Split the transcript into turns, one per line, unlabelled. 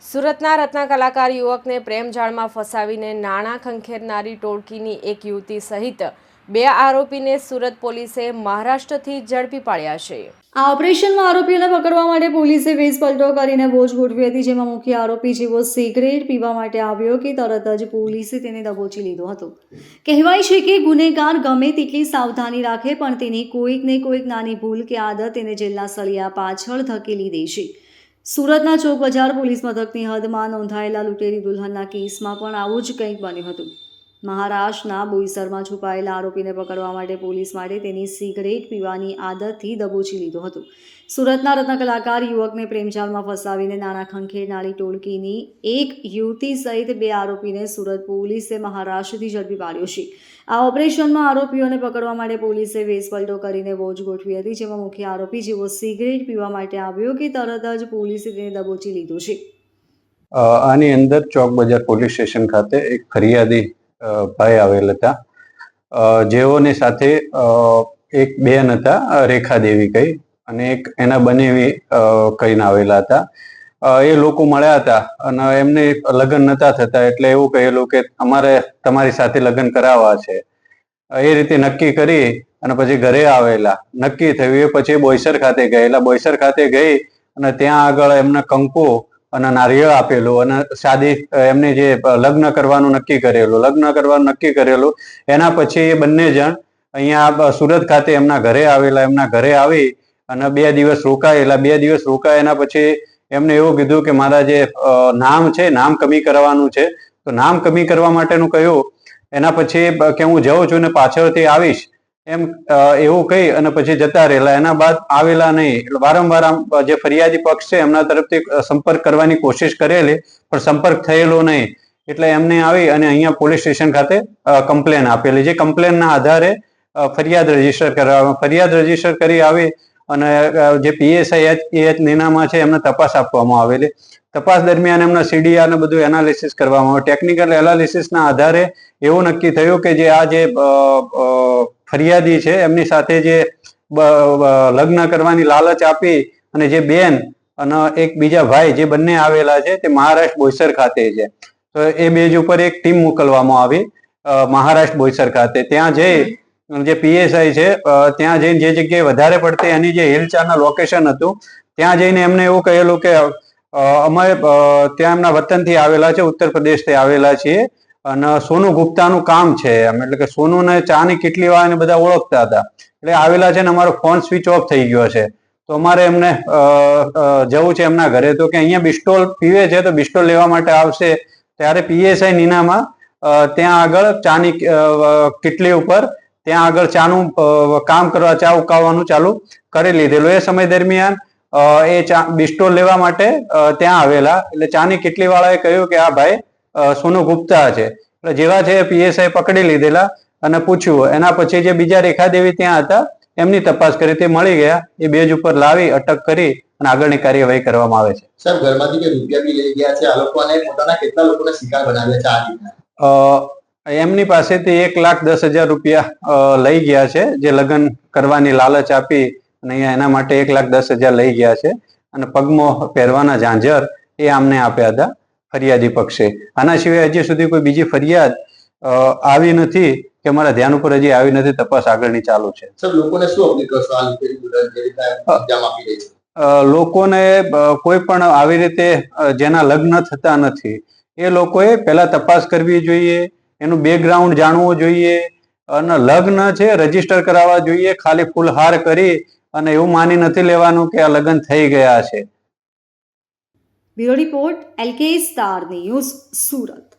સુરતના રત્ન કલાકાર યુવકને પ્રેમજાળમાં ફસાવીને નાણાં ખંખેરનારી ટોળકીની એક યુવતી સહિત 2 આરોપીને સુરત પોલીસે મહારાષ્ટ્રથી ઝડપી પાડ્યા છે।
આ ઓપરેશનમાં આરોપીઓને પકડવા માટે પોલીસે વેશપલટો કરીને વોચ ગોઠવી હતી, જેમાં મુખ્ય આરોપી જેવો સિગરેટ પીવા માટે આવ્યો કે તરત જ પોલીસે તેને દબોચી લીધો હતો। કહેવાય છે કે ગુનેગાર ગમે તેટલી સાવધાની રાખે પણ તેની કોઈક ને કોઈક નાની ભૂલ કે આદત તેને જેલના સળિયા પાછળ ધકેલી દે છે। સુરતના ચોક બજાર પોલીસ મથકની હદમાં નોંધાયેલા લૂંટેરી દુલ્હનના કેસમાં પણ આવું જ કંઈક બન્યું હતું। મહારાષ્ટ્રના બોઈસરમાં છુપાયેલા આરોપીને પકડવા માટે પોલીસ માટે તેની સિગરેટ પીવાની આદતથી દબોચી લીધો હતો। સુરતના રત્ન કલાકાર યુવકને પ્રેમજાળમાં ફસાવીને નાણાં ખંખેરનારી ટોળકીની એક યુવતી સહિત 2 આરોપીને સુરત પોલીસે મહારાષ્ટ્રથી ઝડપી પાડ્યો છે। આ ઓપરેશનમાં આરોપીઓને પકડવા માટે પોલીસે વેશપલટો કરીને વોચ ગોઠવી હતી, જેમાં મુખ્ય આરોપી જેવો સિગરેટ પીવા માટે આવ્યો કે તરત જ પોલીસે તેને દબોચી લીધો છે।
આની અંદર ચોક બજાર પોલીસ સ્ટેશન ખાતે એક ફરિયાદી ભાઈ આવેલ હતા, જેઓની સાથે એક બેન હતા રેખા દેવી કઈ અને એક એના બનેવી કહીને આવેલા હતા। એ લોકો મળ્યા હતા અને એમને લગ્ન નતા થતા એટલે એવું કહેલું કે અમારે તમારી સાથે લગ્ન કરાવવા છે। એ રીતે નક્કી કરી અને પછી ઘરે આવેલા, નક્કી થયું એ પછી બોઈસર ખાતે ગયેલા। બોઈસર ખાતે ગઈ અને ત્યાં આગળ એમને કંકુ અને નારિયેળ આપેલું અને શાદી એમને જે લગ્ન કરવાનું નક્કી કરેલું એના પછી એ બંને જણ અહીંયા સુરત ખાતે એમના ઘરે આવેલા। એમના ઘરે આવી અને 2 દિવસ રોકાયેલા। 2 દિવસ રોકાયા પછી એમને એવું કીધું કે મારા જે નામ છે, નામ કમી કરવાનું છે, તો નામ કમી કરવા માટેનું કહ્યું। એના પછી કે હું જાઉં છું ને પાછળથી આવીશ એમ એવું કહી અને પછી જતા રહેલા। એના બાદ આવેલા નહીં એટલે વારંવાર જે ફરિયાદી પક્ષ છે એમના તરફથી સંપર્ક કરવાની કોશિશ કરેલી પણ સંપર્ક થયેલો નહીં, એટલે એમને આવી અને અહીંયા પોલીસ સ્ટેશન ખાતે કમ્પ્લેન આપેલી। જે કમ્પ્લેનના આધારે ફરિયાદ રજીસ્ટર કરી આવી અને જે PSI નીનામાં છે એમને તપાસ આપવામાં આવેલી। તપાસ દરમિયાન એમના CDR ને બધું એનાલિસિસ કરવામાં આવ્યું। ટેકનિકલ એનાલિસિસના આધારે એવું નક્કી થયું કે જે આ જે ફરિયાદી છે એમની સાથે જે લગ્ન કરવાની લાલચ આપી અને જે બેન અને એક બીજા ભાઈ જે બંને આવેલા છે તે મહારાષ્ટ્ર બોઈસર ખાતે છે। તો એ બેજ ઉપર એક ટીમ મોકલવામાં આવી મહારાષ્ટ્ર બોઈસર ખાતે। ત્યાં જઈ જે PSI છે ત્યાં જઈને જે જગ્યાએ વધારે પડતી એની જે હિલચાલના લોકેશન હતું ત્યાં જઈને એમને એવું કહેલું કે અમે ત્યાં એમના વતનથી આવેલા છે, ઉત્તર પ્રદેશથી આવેલા છીએ અને સોનુ ગુપ્તાનું કામ છે એમ, એટલે કે સોનુને ચાની કેટલી વાળાને બધા ઓળખતા હતા એટલે આવેલા છે ને અમારો ફોન સ્વિચ ઓફ થઈ ગયો છે તો અમારે એમને જવું છે એમના ઘરે। તો કે અહીંયા બિસ્ટોલ પીવે છે તો બિસ્ટોલ લેવા માટે આવશે। ત્યારે PSI નીનામાં ત્યાં આગળ ચાની કેટલી ઉપર ત્યાં આગળ ચાનું કામ કરવા, ચા ઉકાળવાનું ચાલુ કરી લીધેલું। એ સમય દરમિયાન એ બિસ્ટોલ લેવા માટે ત્યાં આવેલા એટલે ચાની કેટલી વાળાએ કહ્યું કે આ ભાઈ સોનુ ગુપ્તા છે। એટલે જેવા છે PSI પકડી લીધેલા અને પૂછ્યું। એના પછી જે બીજા રેખાદેવી ત્યાં હતા એમની તપાસ કરી, તે મળી ગયા। એ બેજ ઉપર લાવી અટક કરી અને આગળની કાર્યવાહી કરવામાં આવે છે।
સર, ઘરમાંથી જે રૂપિયા બી લઈ ગયા છે આ લોકો અને પોતાના કેટલા લોકોને શિકાર બનાવ્યા છે આ રીતના?
એમની પાસેથી 1,10,000 રૂપિયા લઈ ગયા છે, જે લગ્ન કરવાની લાલચ આપી અને અહીંયા એના માટે 1,10,000 લઈ ગયા છે અને પગમાં પહેરવાના ઝાંઝર એ આમને આપ્યા હતા ફરિયાદી પક્ષે। આના સિવાય હજી સુધી કોઈ બીજી ફરિયાદ આવી નથી કે અમારા ધ્યાન ઉપર હજી આવી નથી, તપાસ આગળની ચાલુ છે।
સર, લોકોને શું અપીલ કરશો આ લૂંટેરી દુલ્હન જે રીતે અંજામ આપી રહી છે?
લોકોને કોઈ પણ આવી રીતે જેના લગ્ન થતા નથી એ લોકોએ પહેલા તપાસ કરવી જોઈએ, એનું બેકગ્રાઉન્ડ જાણવું જોઈએ અને લગ્ન છે રજીસ્ટર કરાવવા જોઈએ। ખાલી ફૂલહાર કરી અને એવું માની નથી લેવાનું કે આ લગ્ન થઈ ગયા છે।
Bureau report LK star news, Surat.